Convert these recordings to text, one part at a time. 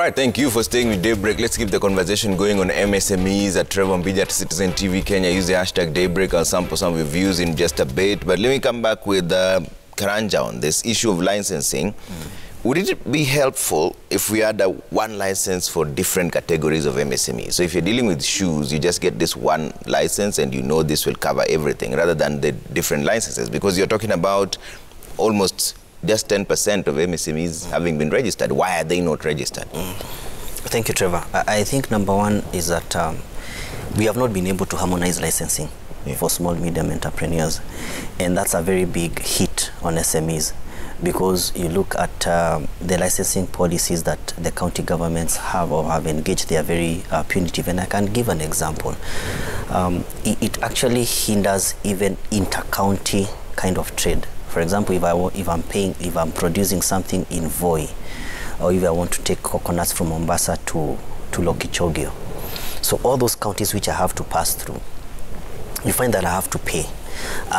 right, thank you for staying with Daybreak. Let's keep the conversation going on MSMEs at Trevor Mbija at Citizen TV Kenya. Use the hashtag Daybreak. I'll sample some of your views in just a bit. But let me come back with Karanja on this issue of licensing. Would it be helpful if we had one license for different categories of MSMEs? So if you're dealing with shoes, you just get this one license and you know this will cover everything rather than the different licenses, because you're talking about almost just 10% of MSMEs having been registered. Why are they not registered? Thank you, Trevor. I think number one is that we have not been able to harmonize licensing for small, medium entrepreneurs. And that's a very big hit on SMEs, because you look at the licensing policies that the county governments have or have engaged, they are very punitive. And I can give an example. It actually hinders even inter-county kind of trade. For example, if I'm producing something in Voi, or if I want to take coconuts from Mombasa to Lokichogio, so all those counties which I have to pass through, you find that I have to pay. They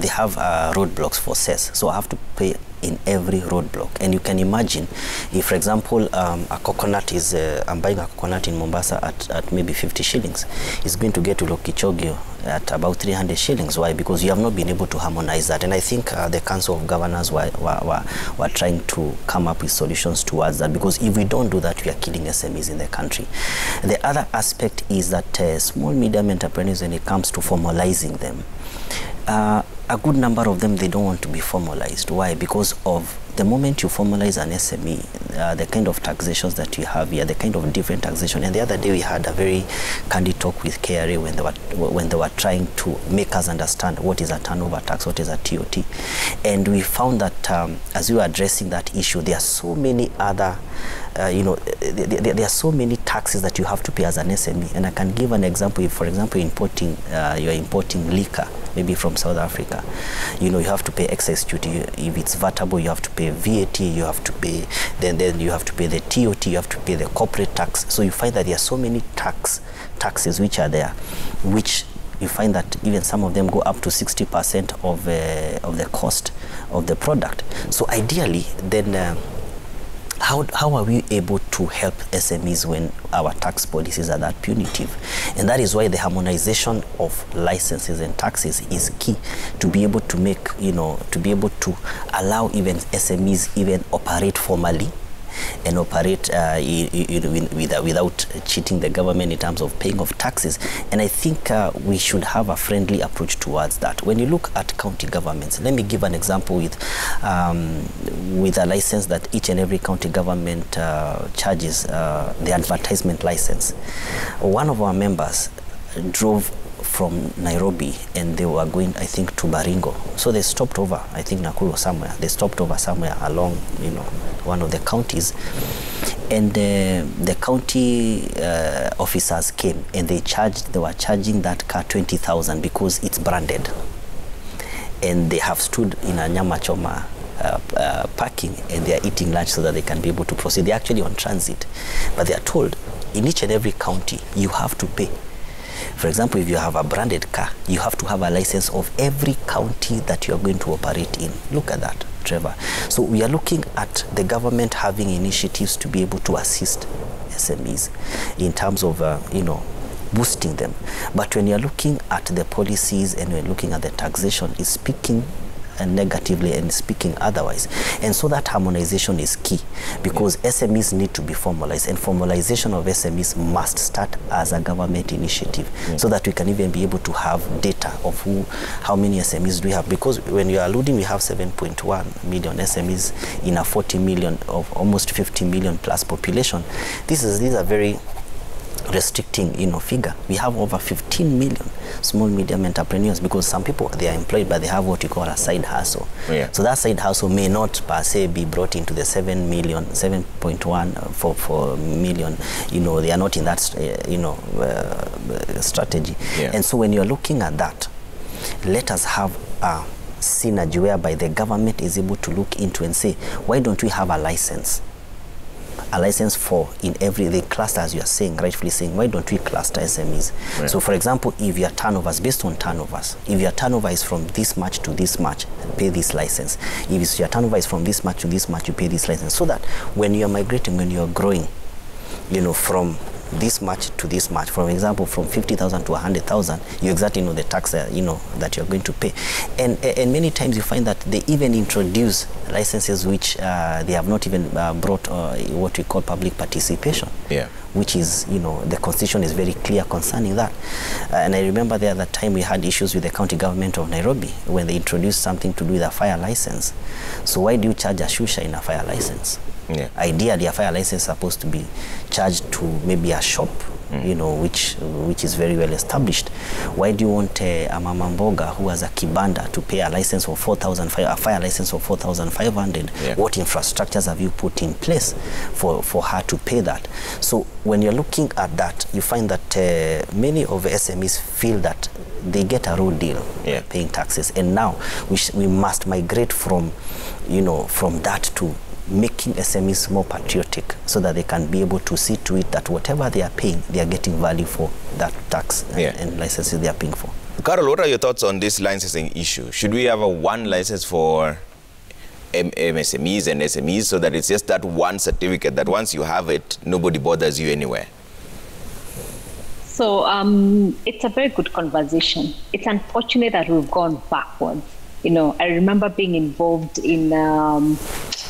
have roadblocks for cess, so I have to pay in every roadblock. And you can imagine if, for example, a coconut is, I'm buying a coconut in Mombasa at maybe 50 shillings, it's going to get to Lokichogio at about 300 shillings. Why? Because you have not been able to harmonize that. And I think the Council of Governors were trying to come up with solutions towards that, because if we don't do that, we are killing SMEs in the country. The other aspect is that small, medium entrepreneurs, when it comes to formalizing them, a good number of them, they don't want to be formalized. Why? Because of the moment you formalize an SME, the kind of taxations that you have here, the kind of different taxation. And the other day we had a very candid talk with KRA when they were trying to make us understand what is a turnover tax, what is a TOT. And we found that as we were addressing that issue, there are so many other there are so many taxes that you have to pay as an SME. And I can give an example. If, for example, you're importing liquor, maybe from South Africa, you have to pay excise duty. If it's vatable, you have to pay VAT, you have to pay, then you have to pay the TOT, you have to pay the corporate tax. So you find that there are so many taxes which are there, which you find that even some of them go up to 60% of the cost of the product. So ideally, then how are we able to help SMEs when our tax policies are that punitive? And that is why the harmonization of licenses and taxes is key, to be able to make, to be able to allow even SMEs even operate formally and operate without cheating the government in terms of paying of taxes. And I think we should have a friendly approach towards that. When you look at county governments, let me give an example with a license that each and every county government charges, the advertisement license. One of our members drove from Nairobi and they were going, I think, to Baringo. So they stopped over, I think, Nakuru somewhere. They stopped over somewhere along, one of the counties. And the county officers came and they were charging that car 20,000 because it's branded. And they have stood in a Nyama Choma parking and they are eating lunch so that they can be able to proceed. They're actually on transit. But they are told, in each and every county, you have to pay. For example, if you have a branded car, you have to have a license of every county that you are going to operate in. Look at that, Trevor. So we are looking at the government having initiatives to be able to assist SMEs in terms of, boosting them. But when you're looking at the policies and we're looking at the taxation, it's speaking negatively and speaking otherwise. And so that harmonization is key, because SMEs need to be formalized, and formalization of SMEs must start as a government initiative, so that we can even be able to have data of how many SMEs do we have. Because when you're alluding, we have 7.1 million SMEs in a 40 million of almost 50 million plus population. These are very restricting figure. We have over 15 million small medium entrepreneurs, because some people, they are employed but they have what you call a side hustle. So that side hustle may not per se be brought into the 7.1 for million. They are not in that strategy. And so when you're looking at that, let us have a synergy whereby the government is able to look into and say, why don't we have a license a license for in every the cluster, as you are saying, rightfully saying, why don't we cluster SMEs? Right. So for example, if your turnovers, based on turnovers, if your turnover is from this much to this much, pay this license. If your turnover is from this much to this much, you pay this license. So that when you are migrating, when you are growing, you know, from this much to this much, for example, from 50,000 to 100,000, you exactly know the tax you know that you're going to pay. And many times you find that they even introduce licenses which they have not even brought what we call public participation. Yeah. Which is, you know, the constitution is very clear concerning that. And I remember the other time we had issues with the county government of Nairobi when they introduced something to do with a fire license. So why do you charge a shusha in a fire license? Yeah. Ideally, a fire license is supposed to be charged to maybe a shop, you know, which is very well established. Why do you want a mama mboga who has a kibanda to pay a license of 4,000, a fire license of 4,500? Yeah. What infrastructures have you put in place for her to pay that? So when you're looking at that, you find that many of the SMEs feel that they get a raw deal, yeah, paying taxes, and now we must migrate from, you know, from that to making SMEs more patriotic so that they can be able to see to it that whatever they are paying, they are getting value for that tax and licenses they are paying for. Carol, what are your thoughts on this licensing issue? Should we have a one license for MSMEs and SMEs so that it's just that one certificate that once you have it, nobody bothers you anywhere? So it's a very good conversation. It's unfortunate that we've gone backwards. You know, I remember being involved in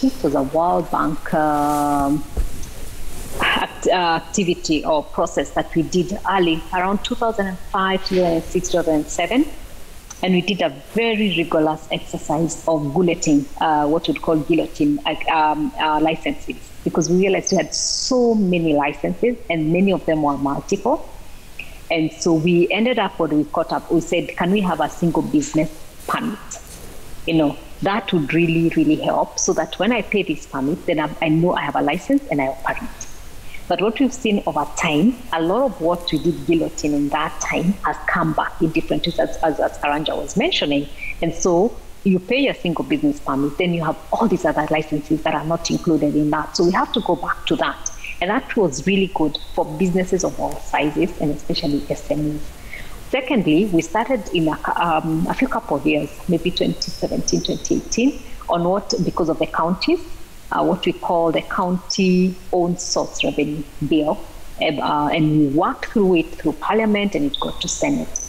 it was a World Bank activity or process that we did early around 2005, 2006, 2007, and we did a very rigorous exercise of guilleting, what we'd call guillotine licenses, because we realized we had so many licenses and many of them were multiple. And so we ended up, when we caught up, we said, can we have a single business permit? You know, that would really, really help, so that when I pay this permit, then I know I have a license and I have a permit. But what we've seen over time, a lot of what we did guillotine in that time has come back in different ways, as Karanja was mentioning. And so you pay a single business permit, then you have all these other licenses that are not included in that. So we have to go back to that. And that was really good for businesses of all sizes, and especially SMEs. Secondly, we started in a few couple of years, maybe 2017, 2018, on what, because of the counties, what we call the county own source revenue bill. And we worked through it through Parliament and it got to Senate.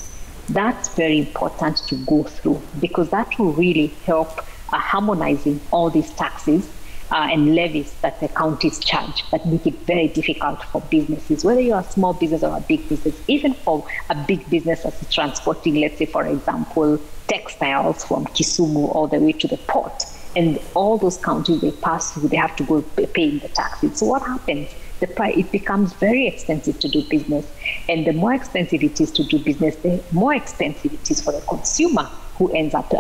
That's very important to go through, because that will really help harmonizing all these taxes and levies that the counties charge, that make it very difficult for businesses, whether you're a small business or a big business, even for a big business as transporting, let's say, for example, textiles from Kisumu all the way to the port. And all those counties they pass through, they have to go paying the taxes. So what happens? It becomes very expensive to do business. And the more expensive it is to do business, the more expensive it is for the consumer, who ends up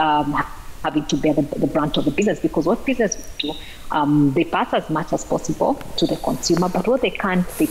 having to bear the brunt of the business, because what business do, they pass as much as possible to the consumer, but what they can't, they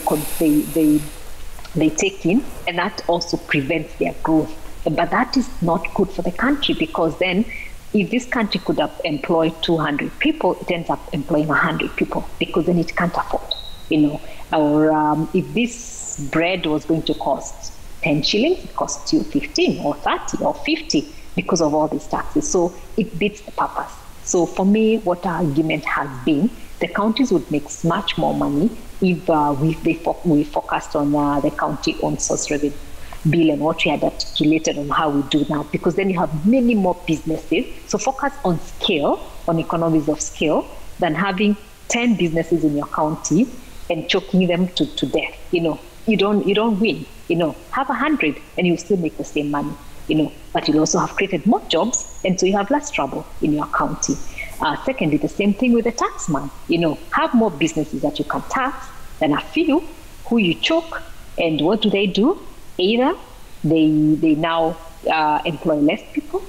take in, and that also prevents their growth. But that is not good for the country, because then if this country could have employed 200 people, it ends up employing 100 people, because then it can't afford, you know. Or if this bread was going to cost 10 shillings, it costs you 15 or 30 or 50 because of all these taxes. So it beats the purpose. So for me, what our argument has been, the counties would make much more money if we focused on the county own source revenue bill and what we had articulated on how we do that, because then you have many more businesses. So focus on scale, on economies of scale, than having 10 businesses in your county and choking them to death. You know, you don't win. You know, have 100 and you still make the same money. You know, but you also have created more jobs, and so you have less trouble in your county. Secondly, the same thing with the taxman. You know, have more businesses that you can tax than a few who you choke. And what do? Either they now employ less people,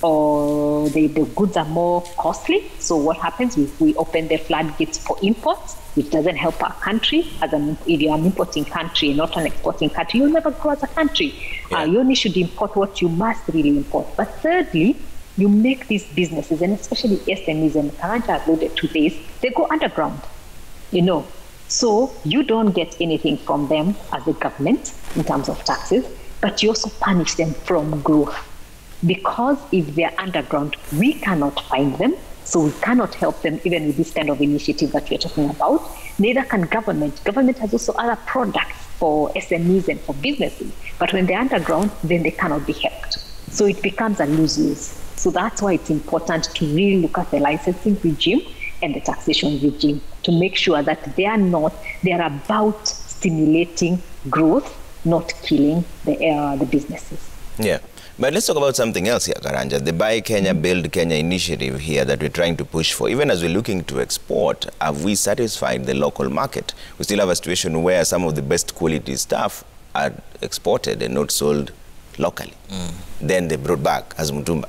or the goods are more costly. So what happens if we open the floodgates for imports, which doesn't help our country? If you're an importing country and not an exporting country, you'll never grow as a country. Yeah. You only should import what you must really import. But thirdly, you make these businesses, and especially SMEs, and Karanja alluded to this, they go underground. you know. So you don't get anything from them as a government in terms of taxes, but you also punish them from growth. Because if they're underground, we cannot find them, so we cannot help them even with this kind of initiative that we're talking about. Neither can government. Government has also other products for SMEs and for businesses, but when they're underground, then they cannot be helped. So it becomes a lose-lose. So that's why it's important to really look at the licensing regime and the taxation regime to make sure that they are about stimulating growth, not killing the businesses. Yeah. But let's talk about something else here, Karanja. The Buy Kenya, Build Kenya initiative here that we're trying to push for. Even as we're looking to export, have we satisfied the local market? We still have a situation where some of the best quality stuff are exported and not sold locally. Then they brought back as mutumba.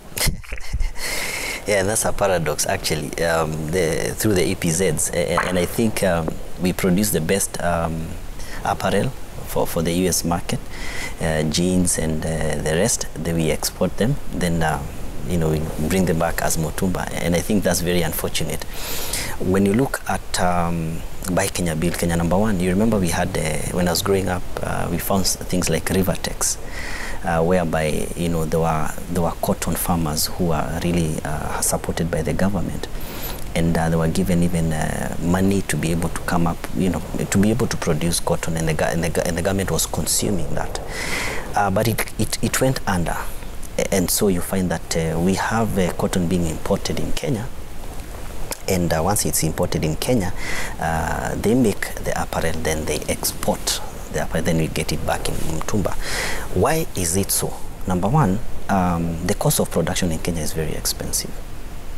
Yeah, that's a paradox, actually, through the EPZs. And I think we produce the best apparel for the US market, jeans and the rest. Then we export them. Then, we bring them back as mutumba. And I think that's very unfortunate. When you look at Buy Kenya, Build Kenya, number one, you remember we had, when I was growing up, we found things like Rivertex. Whereby there were cotton farmers who were really supported by the government, and they were given even money to be able to come up, to be able to produce cotton, and the government was consuming that, but it went under, and so you find that we have cotton being imported in Kenya. And once it's imported in Kenya, they make the apparel, then they export the apparel, then we get it back in Mtumba. Why is it so? Number one, the cost of production in Kenya is very expensive.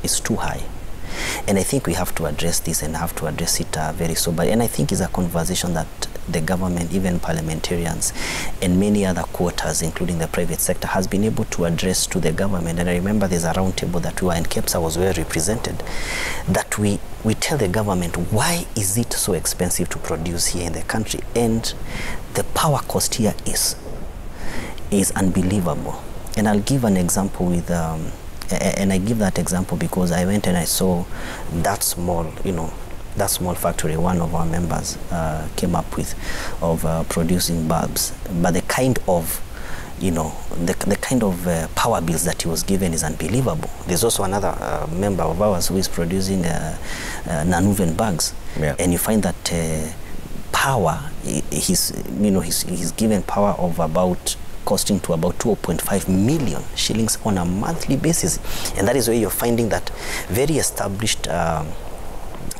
It's too high. And I think we have to address this and have to address it very soberly. And I think it's a conversation that the government, even parliamentarians, and many other quarters, including the private sector, has been able to address to the government. And I remember there's a round table that we were in KEPSA, was well represented, that we tell the government, why is it so expensive to produce here in the country? And the power cost here is unbelievable. And I'll give an example with and I give that example because I went and I saw that small factory one of our members came up with, of producing bulbs. But the kind of, the kind of power bills that he was given is unbelievable. There's also another member of ours who is producing Nanuven bags. Yeah. And you find that power, he's given power of about costing to about 2.5 million shillings on a monthly basis. And that is where you're finding that very established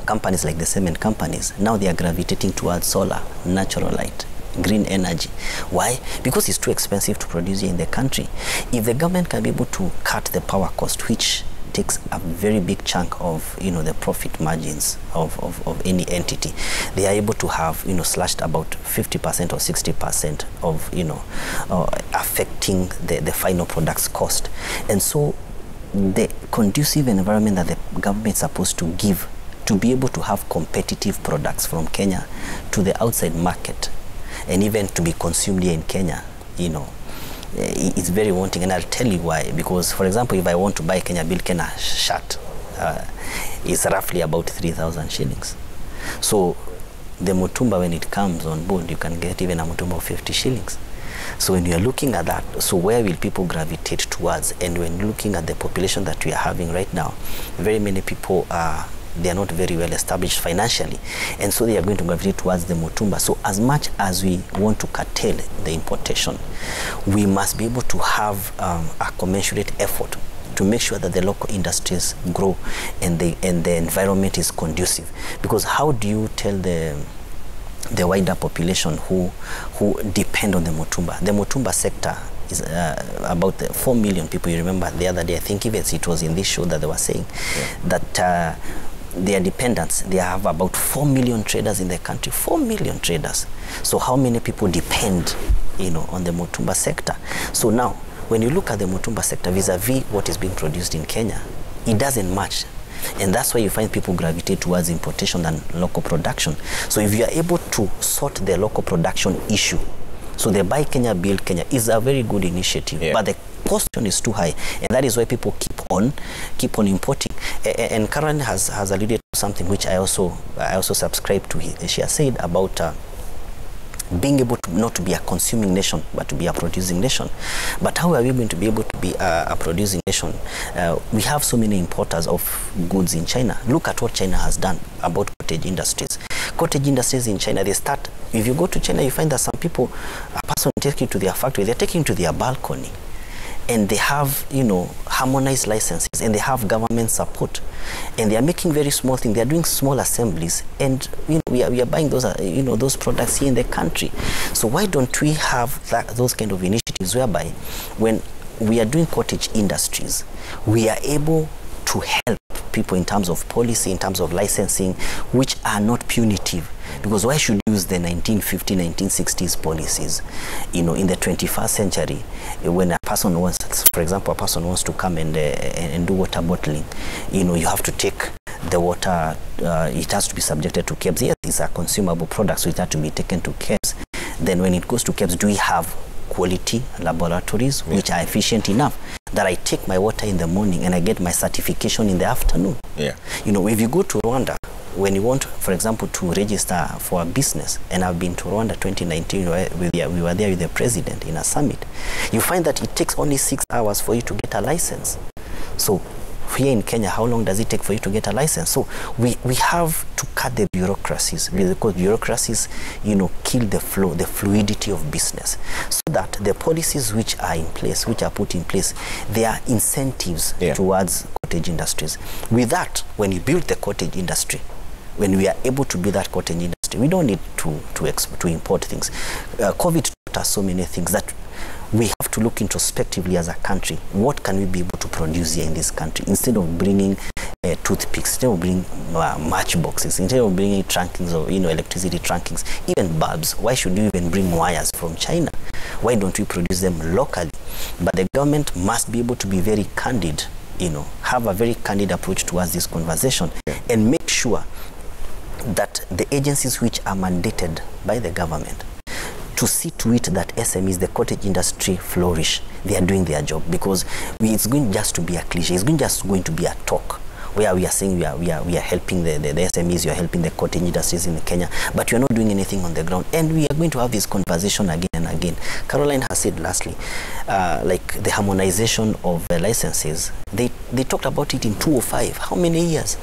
companies like the cement companies, now they are gravitating towards solar, natural light, green energy. Why? Because it's too expensive to produce here in the country. If the government can be able to cut the power cost, which takes a very big chunk of the profit margins of any entity, they are able to have slashed about 50% or 60% of affecting the final product's cost. And so the conducive environment that the government is supposed to give to be able to have competitive products from Kenya to the outside market, and even to be consumed here in Kenya, it's very wanting. And I'll tell you why. Because, for example, if I want to buy Kenya Build Kenya shirt, it's roughly about 3,000 shillings. So the mutumba, when it comes on board, you can get even a mutumba of 50 shillings. So when you're looking at that, so where will people gravitate towards? And when you're looking at the population that we are having right now, very many people they are not very well established financially, and so they are going to gravitate towards the mutumba. So as much as we want to curtail the importation, we must be able to have a commensurate effort to make sure that the local industries grow and the environment is conducive. Because how do you tell the wider population who depend on the mutumba? The mutumba sector is about 4 million people. You remember the other day, I think even it was in this show that they were saying that their dependents, they have about 4 million traders in the country. 4 million traders. So how many people depend, on the mutumba sector? So now, when you look at the mutumba sector vis-a-vis what is being produced in Kenya, it doesn't match. And that's why you find people gravitate towards importation than local production. So if you are able to sort the local production issue, so the Buy Kenya, Build Kenya is a very good initiative, but the cost is too high. And that is why people keep on importing. And Karen has alluded to something which I also subscribe to. She has said about being able to not to be a consuming nation but to be a producing nation. But how are we going to be able to be a producing nation? We have so many importers of goods in China. Look at what China has done about cottage industries. Cottage industries in China, they start, if you go to China, you find that some people, a person takes you to their factory, they're taking you to their balcony, and they have, you know, harmonized licenses, and they have government support, and they are making very small things. They are doing small assemblies, and you know, we are buying those, you know, those products here in the country. So why don't we have those kind of initiatives whereby when we are doing cottage industries, we are able to help people in terms of policy, in terms of licensing, which are not punitive? Because why should you use the 1950s, 1960s policies, you know, in the 21st century, when a person wants, for example, a person wants to come and do water bottling, you know, you have to take the water, it has to be subjected to KEBS. Yes, these are consumable products, so it has to be taken to KEBS. Then when it goes to KEBS, do we have quality laboratories which are efficient enough that I take my water in the morning and I get my certification in the afternoon? Yeah. You know, if you go to Rwanda, when you want, for example, to register for a business, and I've been to Rwanda 2019, we were there with the president in a summit, you find that it takes only 6 hours for you to get a license. So here in Kenya, how long does it take for you to get a license? So we have to cut the bureaucracies, because bureaucracies, you know, kill the flow, the fluidity of business, so that the policies which are in place, which are put in place, they are incentives towards cottage industries. With that, when you build the cottage industry, when we are able to build that cottage industry, we don't need to import things. COVID taught us so many things that we have to look introspectively as a country. What can we be able to produce here in this country, instead of bringing toothpicks, instead of bringing matchboxes, instead of bringing trunkings or, you know, electricity trunkings, even bulbs? Why should you even bring wires from China? Why don't we produce them locally? But the government must be able to be very candid, you know, have a very candid approach towards this conversation, and make sure that the agencies which are mandated by the government to see to it that SMEs, the cottage industry, flourish, they are doing their job. Because it's going just to be a cliche, it's just going to be a talk, where we are saying we are helping the SMEs, you are helping the cottage industries in Kenya, but you are not doing anything on the ground. And we are going to have this conversation again and again. Caroline has said lastly, like the harmonization of licenses, they talked about it in 2005. How many years?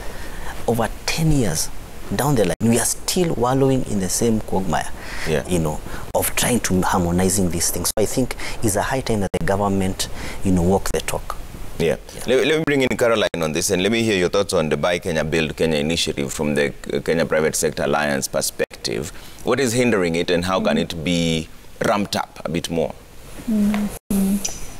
Over 10 years down the line, we are still wallowing in the same quagmire, you know, of trying to harmonizing these things. So I think it's a high time that the government, you know, walk the talk. Let me bring in Caroline on this, and let me hear your thoughts on the Buy Kenya, Build Kenya initiative from the Kenya Private Sector Alliance perspective. What is hindering it, and how can it be ramped up a bit more?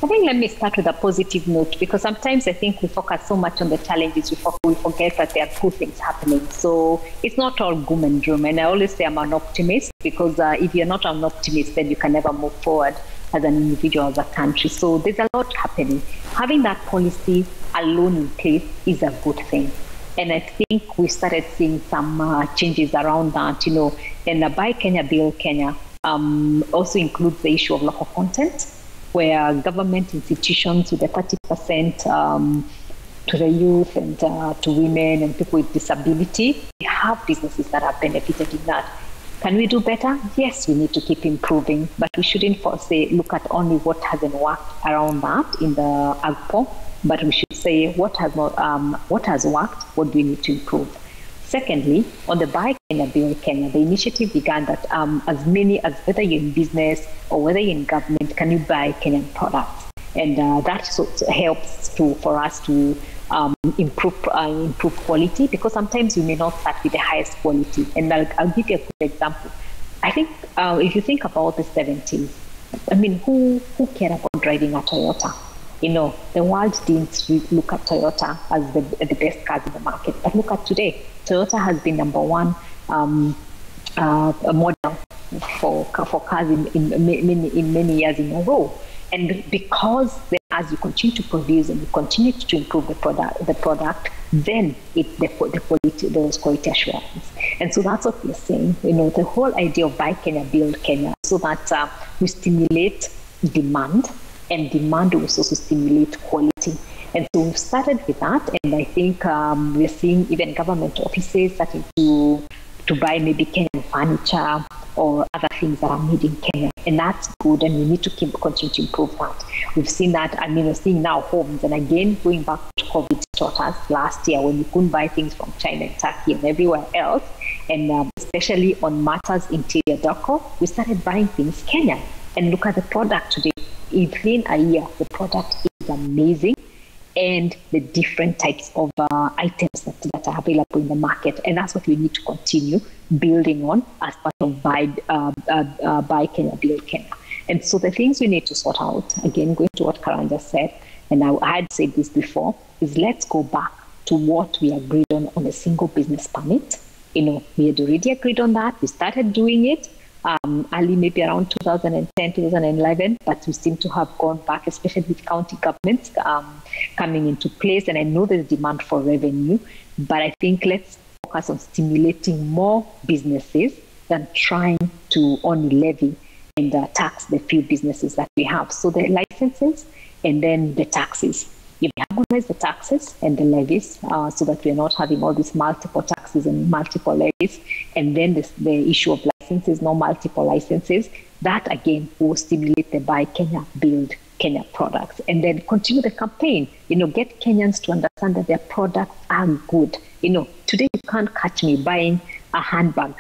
I think let me start with a positive note, because sometimes I think we focus so much on the challenges, we forget that there are good things happening. So it's not all gloom and doom. And I always say I'm an optimist, because if you're not an optimist, then you can never move forward as an individual, as a country. So there's a lot happening. Having that policy alone in place is a good thing. And I think we started seeing some changes around that, you know. And the Buy Kenya, Build Kenya also includes the issue of local content, where government institutions with the 30% to the youth and to women and people with disability, we have businesses that have benefited in that. Can we do better? Yes, we need to keep improving, but we shouldn't look at only what hasn't worked around that in the AGPO, but we should say what has worked, what do we need to improve. Secondly, on the Buy Kenya, Build Kenya, the initiative began that as many as, whether you're in business or whether you're in government, can you buy Kenyan products? And that helps for us to improve quality, because sometimes we may not start with the highest quality. And I'll give you a good example. I think if you think about the 70s, I mean, who cared about driving a Toyota? You know, the world didn't look at Toyota as the best cars in the market. But look at today. Toyota has been number one model for cars in many years in a row. And because as you continue to produce and you continue to improve the product, then there's quality assurance. And so that's what we're saying. You know, the whole idea of Buy Kenya, Build Kenya, so that we stimulate demand, and demand will also stimulate quality. And so we've started with that, and I think we're seeing even government offices starting to buy maybe Kenyan furniture or other things that are made in Kenya. And that's good, and we need to continue to improve that. We've seen that, I mean, we're seeing now homes, and again, going back to COVID taught us last year when we couldn't buy things from China and Turkey and everywhere else, and especially on matters interior decor, we started buying things Kenyan. And look at the product today. Within a year, the product is amazing, and the different types of items that are available in the market. And that's what we need to continue building on as part of Buy Kenya, Build Kenya. And so the things we need to sort out, again, going to what Karanja said, and I had said this before, is let's go back to what we agreed on a single business permit. You know, we had already agreed on that. We started doing it early, maybe around 2010, 2011, but we seem to have gone back, especially with county governments coming into place. And I know there's demand for revenue, but I think let's focus on stimulating more businesses than trying to only levy and tax the few businesses that we have. So the licenses and then the taxes. If we harmonize the taxes and the levies so that we're not having all these multiple taxes and multiple levies, and then the issue of licenses, no multiple licenses, that again will stimulate the Buy Kenya, Build Kenya products. And then continue the campaign, you know, get Kenyans to understand that their products are good. You know, today you can't catch me buying a handbag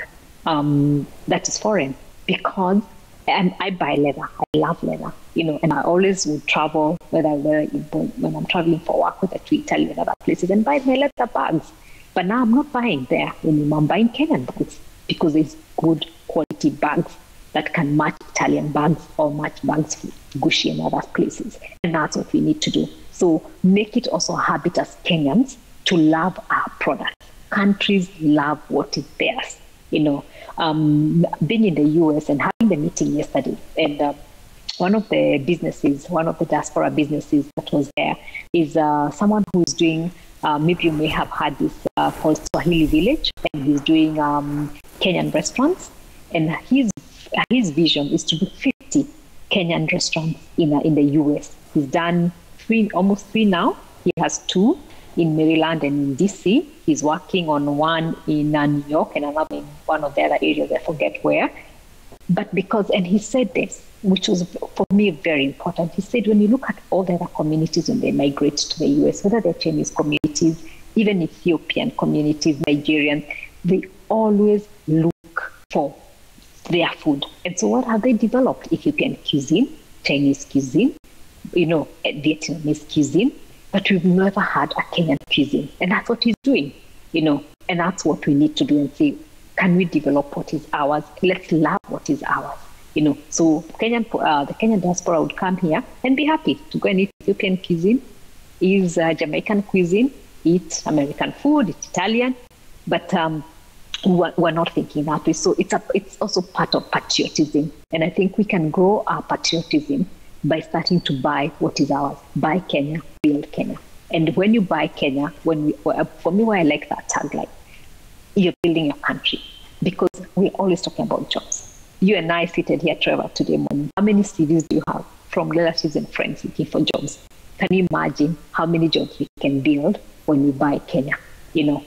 that is foreign because I buy leather. I love leather, you know, and I always would travel, when I'm traveling for work, whether to Italy and other places, and buy my leather bags. But now I'm not buying there. I'm buying Kenyan bags because it's good quality bags that can match Italian bags or match bags for Gucci and other places. And that's what we need to do. So make it also a habit as Kenyans to love our products. Countries love what is theirs, you know. Being in the US and having the meeting yesterday, and one of the diaspora businesses that was there is someone who's doing, maybe you may have heard this, called Swahili Village, and he's doing Kenyan restaurants, and his vision is to do 50 Kenyan restaurants in the US. He's done almost three now. He has 2 in Maryland and in DC. He's working on one in New York and another in one of the other areas, I forget where. But and he said this, which was for me very important. He said, when you look at all the other communities when they migrate to the US, whether they're Chinese communities, even Ethiopian communities, Nigerians, they always look for their food. And so what have they developed? Ethiopian cuisine, Chinese cuisine, you know, Vietnamese cuisine. But we've never had a Kenyan cuisine. And that's what he's doing, you know, and that's what we need to do and say, can we develop what is ours? Let's love what is ours, you know. So the Kenyan diaspora would come here and be happy to go and eat Ethiopian cuisine, eat Jamaican cuisine, eat American food, eat Italian. But we're not thinking that way. So it's also part of patriotism. And I think we can grow our patriotism by starting to buy what is ours. Buy Kenya, Build Kenya. And when you buy Kenya, for me, why I like that tagline, you're building your country, because we're always talking about jobs. You and I seated here, Trevor, today morning. How many CVs do you have from relatives and friends looking for jobs? Can you imagine how many jobs we can build when we buy Kenya, you know,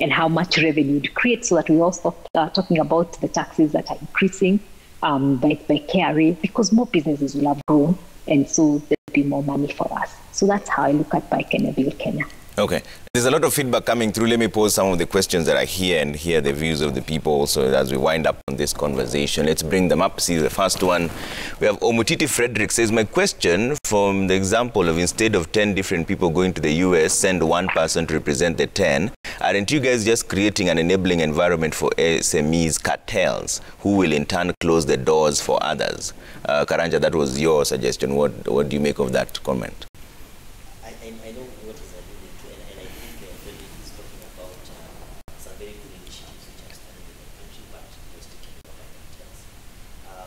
and how much revenue to create, so that we all stop talking about the taxes that are increasing by KRA, because more businesses will have grown, and so there'll be more money for us. So that's how I look at Buy Kenya, Build Kenya. Okay. There's a lot of feedback coming through. Let me pose some of the questions that I hear and hear the views of the people also as we wind up on this conversation. Let's bring them up. See the first one. We have Omutiti Frederick says, my question from the example of instead of 10 different people going to the US, send one person to represent the 10. Aren't you guys just creating an enabling environment for SMEs cartels who will in turn close the doors for others? Karanja, that was your suggestion. What do you make of that comment? I know what is alluded to, and I think Frederick is talking about some very good initiatives which are started in the country, but most taken by cartels.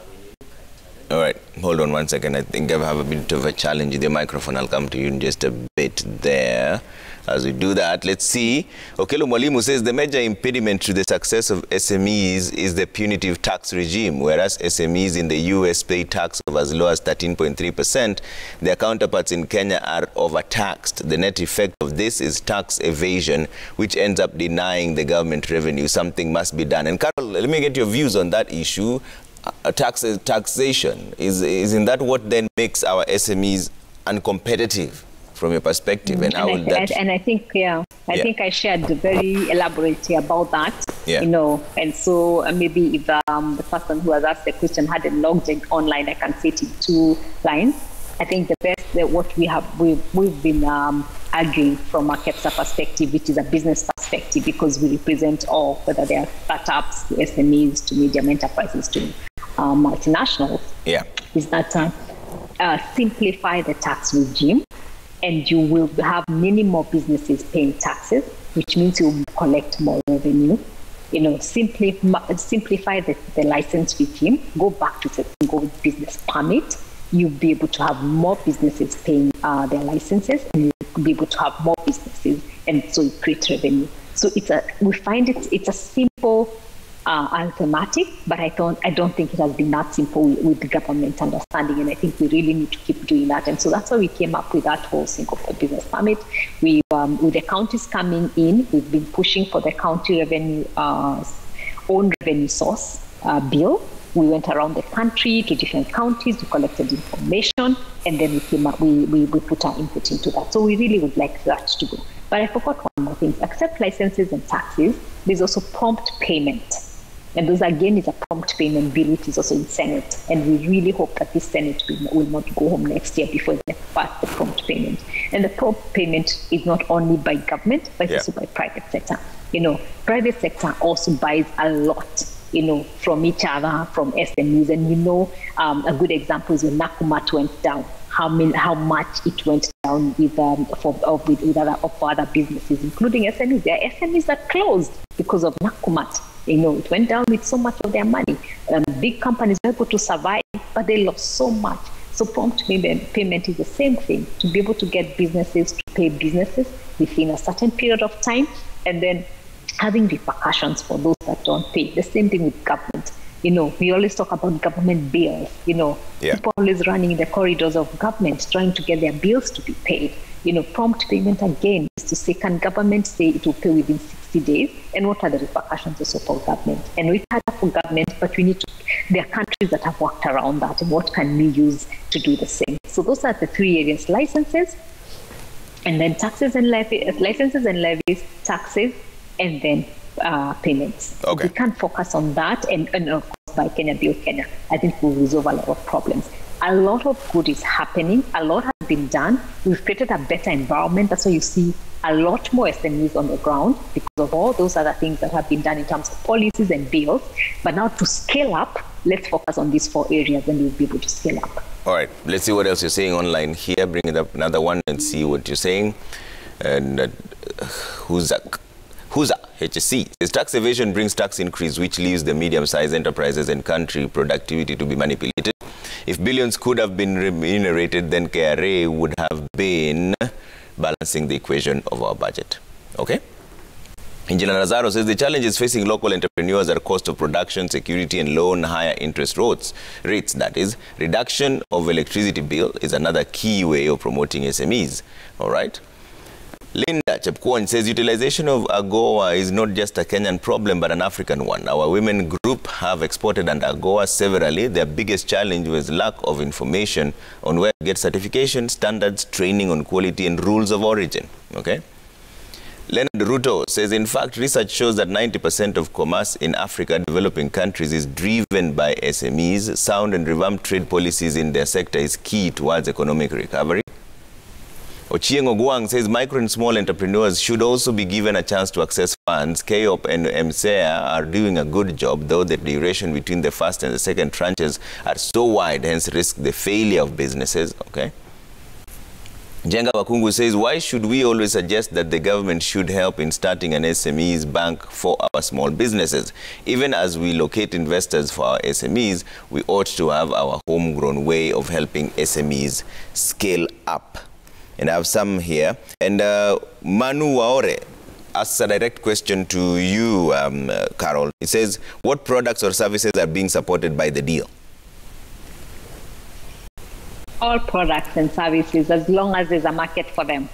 When you look at... All right, hold on one second. I think I have a bit of a challenge with the microphone. I'll come to you in just a bit there. As we do that, let's see. Okelo Mwalimu says the major impediment to the success of SMEs is the punitive tax regime. Whereas SMEs in the US pay tax of as low as 13.3%, their counterparts in Kenya are overtaxed. The net effect of this is tax evasion, which ends up denying the government revenue. Something must be done. And Carol, let me get your views on that issue. Taxation, isn't that what then makes our SMEs uncompetitive? From your perspective, and how will that? And I think, I think I shared very elaborately about that. You know, and so maybe if the person who has asked the question hadn't logged in online, I can say it in 2 lines. I think the best what we've been arguing from a KEPSA perspective, which is a business perspective, because we represent all, whether they are startups, to SMEs, to medium enterprises, to multinationals. Is that simplify the tax regime. And you will have many more businesses paying taxes, which means you will collect more revenue. You know, simplify the license regime, go back to the single business permit. You'll be able to have more businesses paying their licenses, and you'll be able to have more businesses, and so you create revenue. So we find it's a simple alternative, but I don't think it has been that simple with the government understanding, and I think we really need to keep doing that. And so that's why we came up with that whole single business permit. We, with the counties coming in, we've been pushing for the county revenue, own revenue source bill. We went around the country to different counties, we collected information, and then we came up, we put our input into that. So we really would like that to go. But I forgot one more thing. Except licenses and taxes, there's also prompt payment. And those, again, is a prompt payment bill, which is also in Senate. And we really hope that this Senate will not go home next year before they pass the prompt payment. And the prompt payment is not only by government, but also by private sector. You know, private sector also buys a lot, you know, from each other, from SMEs. And you know, a good example is when Nakumatt went down, how much it went down with other businesses, including SMEs. There are SMEs that closed because of Nakumatt. You know, it went down with so much of their money. Big companies were able to survive, but they lost so much. So prompt payment is the same thing, to be able to get businesses to pay businesses within a certain period of time, and then having repercussions for those that don't pay. The same thing with government. You know, we always talk about government bills. You know, people always running in the corridors of government trying to get their bills to be paid. You know, prompt payment, again, is to say, can government say it will pay within 60 days? And what are the repercussions also for government? And we had that for government, but we need to, there are countries that have worked around that. And what can we use to do the same? So those are the 3 areas: licenses, and then taxes and levies, licenses and levies, taxes, and then payments. Okay. We can't focus on that, and of course, by Kenya Build Kenya, I think we'll resolve a lot of problems. A lot of good is happening. A lot has been done. We've created a better environment. That's why you see a lot more SMEs on the ground, because of all those other things that have been done in terms of policies and bills. But now to scale up, let's focus on these 4 areas, and we'll be able to scale up. All right. Let's see what else you're saying online here. Bring it up another one and see what you're saying. And Huza HSC says tax evasion brings tax increase, which leaves the medium-sized enterprises and country productivity to be manipulated. If billions could have been remunerated, then KRA would have been balancing the equation of our budget. Okay? Angela Nazaro says the challenges facing local entrepreneurs are cost of production, security, and loan, higher interest rates. That is, reduction of electricity bill is another key way of promoting SMEs. All right? Linda Chepkwony says utilization of AGOA is not just a Kenyan problem, but an African one. Our women group have exported under AGOA severally. Their biggest challenge was lack of information on where to get certification, standards, training on quality, and rules of origin. Okay? Leonard Ruto says, in fact, research shows that 90% of commerce in Africa developing countries is driven by SMEs. Sound and revamped trade policies in their sector is key towards economic recovery. Ochieng Ogwang says micro and small entrepreneurs should also be given a chance to access funds. KOP and MSEA are doing a good job, though the duration between the first and the second tranches are so wide, hence risk the failure of businesses. Okay. Jenga Wakungu says, why should we always suggest that the government should help in starting an SMEs bank for our small businesses? Even as we locate investors for our SMEs, we ought to have our homegrown way of helping SMEs scale up. and I have some here. And Manu Waore asks a direct question to you, Carol. It says, what products or services are being supported by the deal? All products and services, as long as there's a market for them.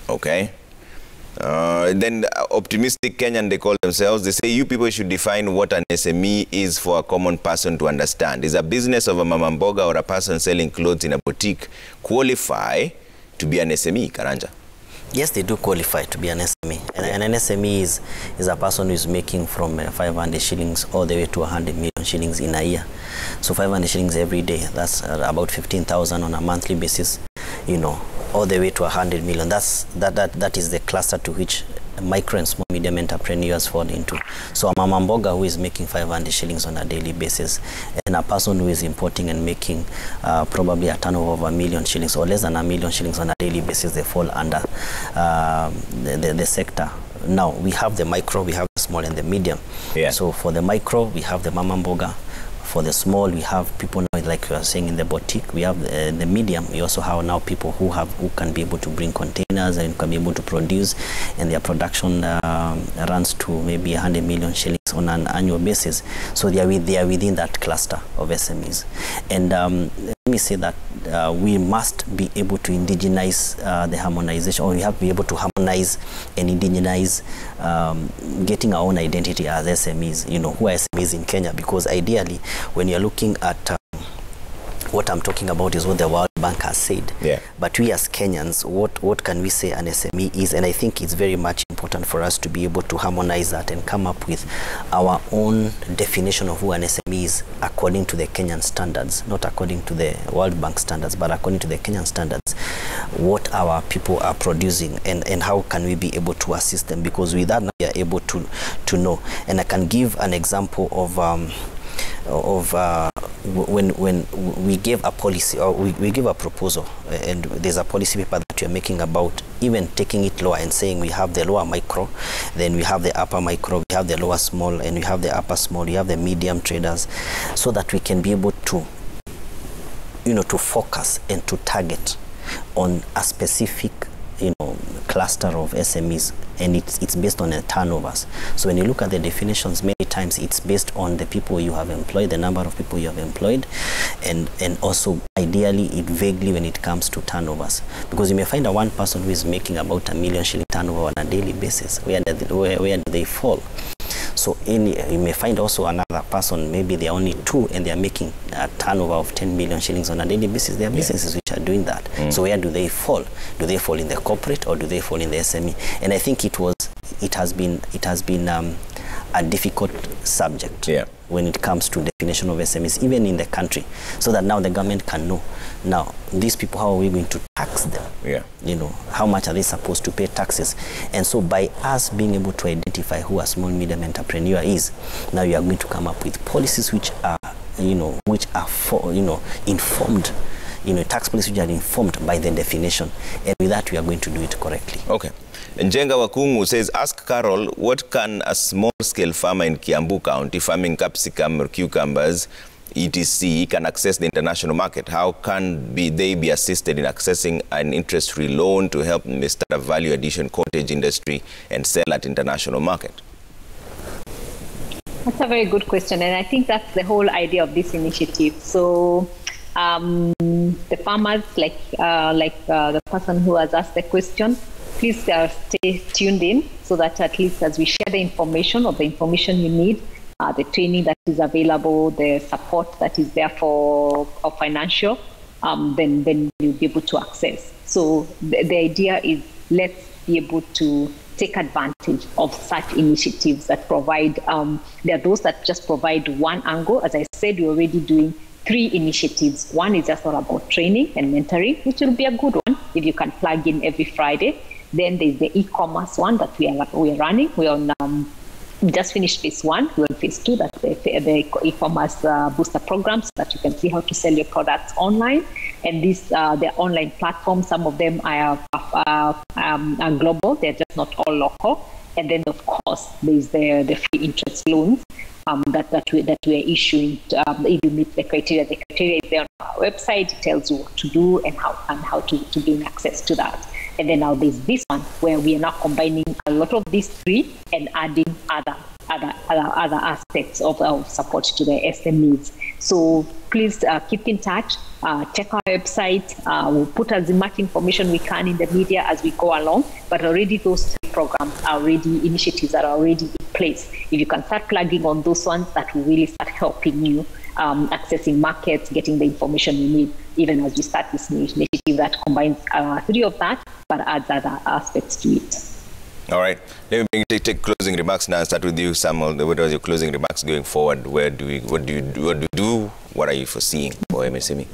Okay. Then Optimistic Kenyan, they call themselves. They say you people should define what an SME is for a common person to understand. Is a business of a mama mboga or a person selling clothes in a boutique qualify to be an SME, Karanja? Yes, they do qualify to be an SME. And an SME is a person who is making from 500 shillings all the way to 100 million shillings in a year. So 500 shillings every day, that's about 15,000 on a monthly basis, you know, all the way to 100 million. That is the cluster to which micro and small medium entrepreneurs fall into. So a mama mboga who is making 500 shillings on a daily basis, and a person who is importing and making probably a turnover of 1 million shillings or less than 1 million shillings on a daily basis, they fall under the sector. Now we have the micro, we have the small and the medium. Yeah. So for the micro, we have the mama mboga. For the small, we have people now, like you are saying, in the boutique. We have the medium. We also have now people who can be able to bring containers and can be able to produce, and their production runs to maybe 100 million shillings on an annual basis. So they are within that cluster of SMEs. And let me say that we must be able to indigenize the harmonization, or we have to be able to harmonize and indigenize getting our own identity as SMEs, you know, who are SMEs in Kenya, because ideally, when you're looking at what I'm talking about is what the World Bank has said. Yeah. But we as Kenyans, what can we say an SME is? And I think it's very much important for us to be able to harmonize that and come up with our own definition of who an SME is according to the Kenyan standards, not according to the World Bank standards, but according to the Kenyan standards, what our people are producing and how can we be able to assist them, because with that now we are able to know. And I can give an example of when we gave a policy, or we give a proposal, and there's a policy paper that we are making about even taking it lower and saying we have the lower micro, then we have the upper micro, we have the lower small, and we have the upper small, we have the medium traders, so that we can be able to, you know, to focus and to target on a specific, you know, cluster of SMEs, and it's based on the turnovers. So when you look at the definitions, many times it's based on the people you have employed, the number of people you have employed, and also ideally it vaguely when it comes to turnovers, because you may find one person who is making about 1 million shilling turnover on a daily basis. Where do they fall? So you may find also another person, maybe they are only 2 and they are making a turnover of 10 million shillings on a daily basis. There are businesses which are doing that. So where do they fall? Do they fall in the corporate or do they fall in the SME? And I think it has been a difficult subject when it comes to definition of SMEs, even in the country, so that now the government can know, now these people, how are we going to tax them? You know, how much are they supposed to pay taxes? And so by us being able to identify who a small medium entrepreneur is, now you are going to come up with policies which are, you know, informed, you know, tax policies which are informed by the definition, and with that we are going to do it correctly. Okay. Njenga Wakungu says, ask Carol, what can a small-scale farmer in Kiambu County farming capsicum or cucumbers, etc., can access the international market? How can they be assisted in accessing an interest-free loan to help them start a value addition cottage industry and sell at international market? That's a very good question, and I think that's the whole idea of this initiative. So the farmers, like the person who has asked the question, please stay tuned in, so that at least as we share the information you need, the training that is available, the support that is there for financial, then you'll be able to access. So the idea is, let's be able to take advantage of such initiatives that provide, there are those that just provide one angle. As I said, we're already doing 3 initiatives. One is just all about training and mentoring, which will be a good one if you can plug in every Friday. Then there's the e-commerce one that we are running. We're on, we just finished phase 1. We're on phase 2. That's the e-commerce booster program, so that you can see how to sell your products online. And these they're online platforms. Some of them are global. They're just not all local. And then, of course, there's the free interest loans. that we're issuing. If you meet the criteria is there on our website. It tells you what to do and how to gain access to that. And then now there's this one where we are now combining a lot of these three and adding other aspects of support to the SMEs. So please keep in touch. Check our website. We'll put as much information we can in the media as we go along. But already those three programs are already, initiatives are already in place. If you can start plugging on those ones, that will really start helping you accessing markets, getting the information you need, even as you start this new initiative that combines three of that, but adds other aspects to it. All right. Let me take closing remarks now and start with you, Samuel. What are your closing remarks going forward? What do you do? What are you foreseeing for MSME?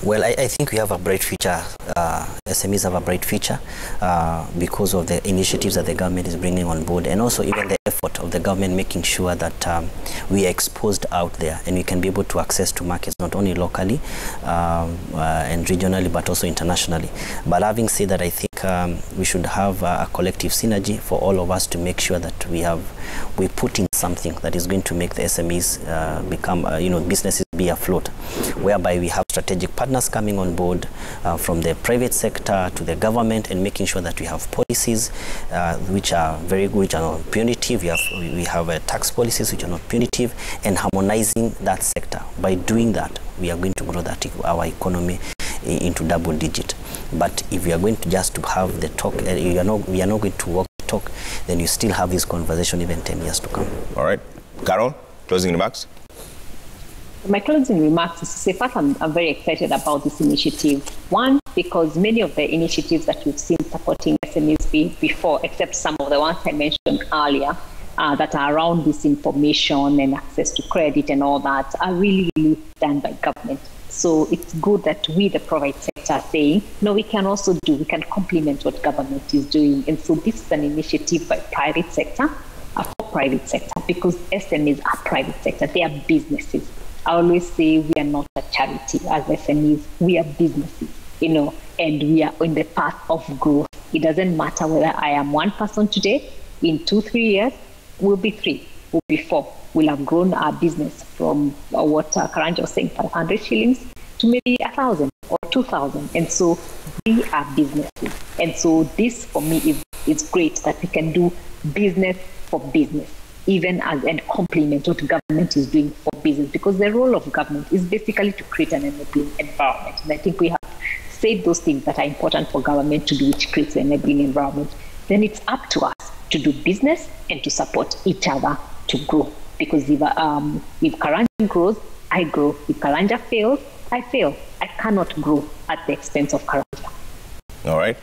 Well, I think we have a bright future. SMEs have a bright future because of the initiatives that the government is bringing on board, and also even the effort of the government making sure that we are exposed out there and we can be able to access to markets not only locally and regionally, but also internationally. But having said that, I think we should have a collective synergy for all of us to make sure that we put in something that is going to make the SMEs become, businesses be afloat, whereby we have strategic partners coming on board from the private sector to the government, and making sure that we have policies which are very good, which are not punitive. We have tax policies which are not punitive, and harmonizing that sector. By doing that, we are going to grow our economy into double digit. But if we are going to just to have the talk, we are not going to walk the talk, then you still have this conversation even 10 years to come. All right. Carol, closing remarks? My closing remarks is to say, first, I'm very excited about this initiative. One, because many of the initiatives that we've seen supporting SMEs before, except some of the ones I mentioned earlier, that are around this information and access to credit and all that, are really, really done by government. So it's good that we, the private sector, are saying, no, we can complement what government is doing. And so this is an initiative by private sector, for private sector, because SMEs are private sector, they are businesses. I always say we are not a charity as SMEs, we are businesses, and we are in the path of growth. It doesn't matter whether I am one person today, in 2-3 years, we'll be 3, we'll be 4. We'll have grown our business from what Karanja was saying, 500 shillings to maybe 1,000 or 2,000. And so we are businesses. And so this for me is great that we can do business for business, even and complement what government is doing for business, because the role of government is basically to create an enabling environment. And I think we have said those things that are important for government to do, which creates an enabling environment. Then it's up to us to do business and to support each other to grow. Because if Karanja grows, I grow. If Karanja fails, I fail. I cannot grow at the expense of Karanja. All right.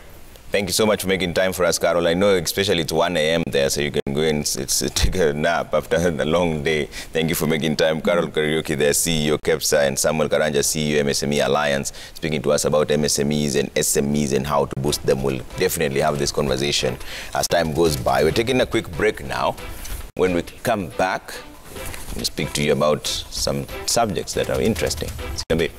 Thank you so much for making time for us, Carol. I know especially it's 1 a.m. there, so you can go and take a nap after a long day. Thank you for making time. Carol Kariuki, the CEO KEPSA, and Samuel Karanja, CEO MSME Alliance, speaking to us about MSMEs and SMEs and how to boost them. We'll definitely have this conversation as time goes by. We're taking a quick break now. When we come back, we'll speak to you about some subjects that are interesting. See you in a bit.